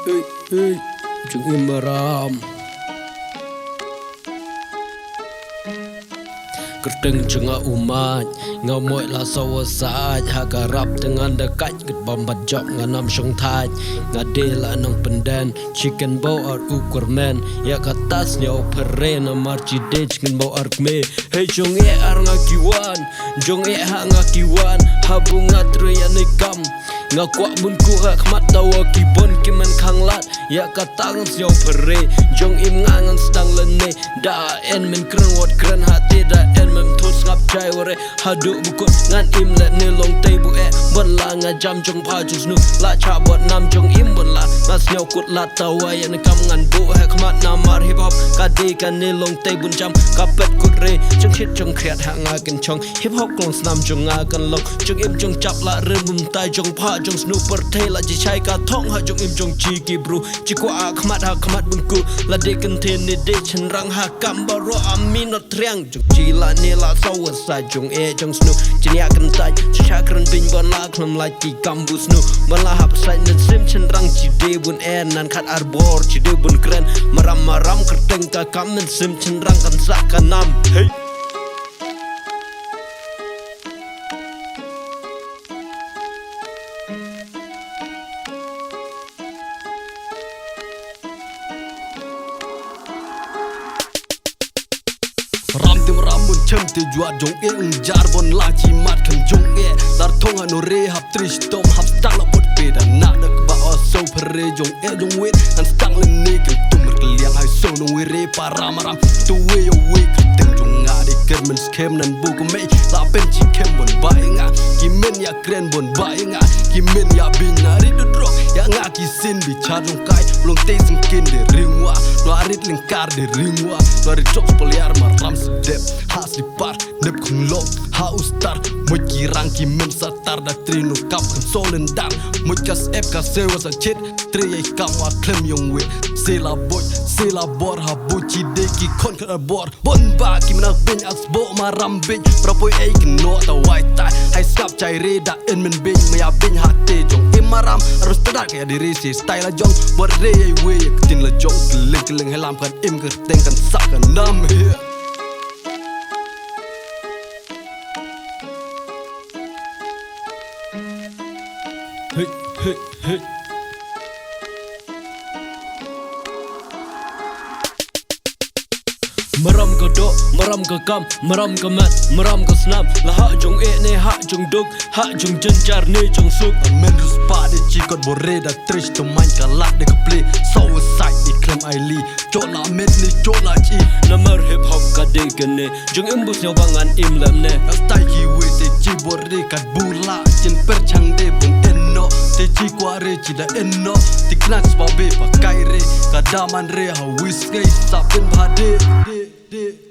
Hey, Jung Imaram Kerteng jengah umat Ngamoy la sawasaj Hagarap dengan dekat Ket bambat jok nganam syong taj Ngadil anang penden Chicken bow ar ukur men Ya katas nyau pere Namar cidej ngan bow ar kme Hey jong ar ngakiwan Jong ha ngakiwan Habu ngatru ya nekam Ngakwak bunku khmat dawa kibon kiman khanglat Ya katang nyau pere Jong ngangan sedang lene Da en men kren wat kren hati da en mem thos ngap chai wore hadu bukut ngan im let ni long tei bu e bon la nga jam jong pha jus nu la cha bot nam jong im bon la ngas nyau kut la tawa ya ne kam ngan bu he khmat namar hip hop ka de kan ni long tei bun jam ka pet kut re jong khit jong khret ha nga ken chong hip hop klong snam jong nga kan lok jong im jong chap la re bum tai jong pha jong snu per the la ji chai ka thong ha jong im jong chi ki bru chi kwa khmat ha khmat bun ku la de kan the ni de chen rang ha kam ba ro amin not triang jong chi la ni la sawa sa jong jong snu chinia kan tai cha kran bin bon la khlam la ti kam bu snu bon la hap sai nen sim chen rang chi de bun nan khat arbor chi de bun kren maram kerteng ka kam nen sim chen rang kan sa kanam hey Ram tim rambun chem te juat jong jar bon la chi mat kan jong dar thong no re hap trish tom hap stang la pot pe da na da ba o so pere jong wit an stang le ne kan tumr kliang hai so no we re paramaram to we yo we kan jong nga de kermen skem nan bu ko me la pen chi kem bon ba nga ki men ya kren bon ba nga ki men ya bin na ri do drok ya nga ki sin bi cha jong kai long te sim kin de ringwa no arit lingkar de ringwa no arit jok poliar maram dep has di par nep khung lok ha ustar moi ki rang ki men satar da trino kap kan solen dar moi kas ep ka se was a chit tre ye kam wa klem yong we se la bor ha bu chi de ki kon ka bor bon ba ki mena ben as bo maram ben propoi ai kin no ta wai tai hai skap chai re da en men ben me ya ben ha te jong maram harus tedak ya diri si style jong bor re ye we tin la jong keleng helam kan im ke teng kan sak kan nam he Hey. Maram ka do, maram ka kam, maram ka mat, maram ka snam. La ha jong ne ha jong duk, ha jong jenjar ne jong suk. Men rus pa de chi kot bore da trish to man ka lak de ka play. So side di klem ai li, chola met ni chola chi. Namar hip hop ka de gene, jong imbus nyaw bangan im lam ne. Astai ki we te chi bore ka bula, chen per chang de bun enno. Te chi kwa re chi da enno, ti knacks pa be pa kai re, ka daman re ha whiskey sa pen bha de